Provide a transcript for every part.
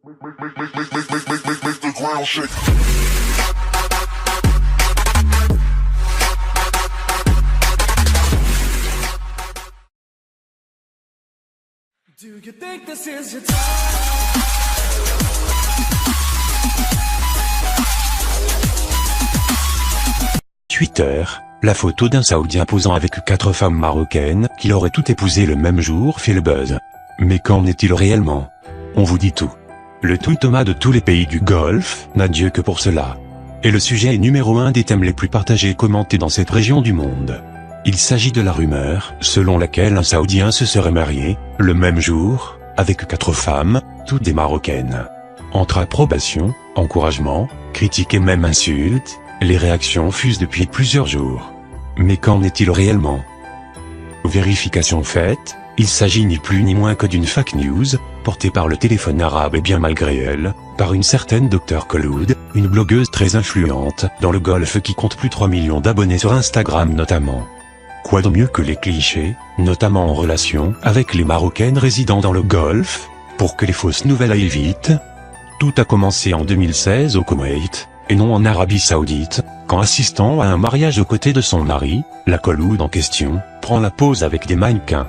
Make the ground shake. Do you think this is your time? 8 heures, la photo d'un Saoudien posant avec 4 femmes marocaines qu'il aurait toutes épousées le même jour fait le buzz. Mais qu'en est-il réellement? On vous dit tout. Le tout Thomas de tous les pays du Golfe n'a Dieu que pour cela. Et le sujet est numéro 1 des thèmes les plus partagés et commentés dans cette région du monde. Il s'agit de la rumeur, selon laquelle un Saoudien se serait marié, le même jour, avec 4 femmes, toutes des Marocaines. Entre approbation, encouragement, critiques et même insultes, les réactions fusent depuis plusieurs jours. Mais qu'en est-il réellement? Vérification faite, il s'agit ni plus ni moins que d'une fake news, portée par le téléphone arabe et bien malgré elle, par une certaine Dr Kholoud, une blogueuse très influente dans le Golfe qui compte plus de 3 millions d'abonnés sur Instagram notamment. Quoi de mieux que les clichés, notamment en relation avec les Marocaines résidant dans le Golfe, pour que les fausses nouvelles aillent vite? Tout a commencé en 2016 au Koweït, et non en Arabie Saoudite, quand assistant à un mariage aux côtés de son mari, la Kholoud en question, prend la pose avec des mannequins.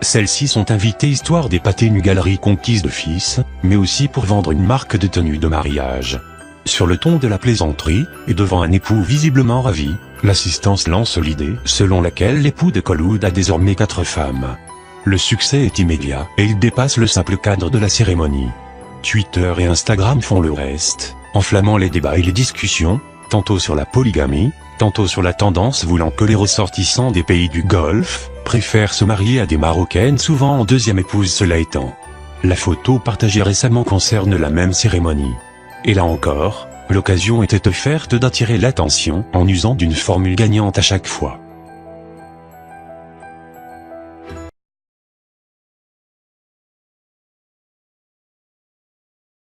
Celles-ci sont invitées histoire d'épater une galerie conquise de fils, mais aussi pour vendre une marque de tenue de mariage. Sur le ton de la plaisanterie, et devant un époux visiblement ravi, l'assistance lance l'idée selon laquelle l'époux de Kholoud a désormais 4 femmes. Le succès est immédiat, et il dépasse le simple cadre de la cérémonie. Twitter et Instagram font le reste, enflammant les débats et les discussions, tantôt sur la polygamie, tantôt sur la tendance voulant que les ressortissants des pays du Golfe préfèrent se marier à des Marocaines souvent en deuxième épouse. Cela étant, la photo partagée récemment concerne la même cérémonie. Et là encore, l'occasion était offerte d'attirer l'attention en usant d'une formule gagnante à chaque fois.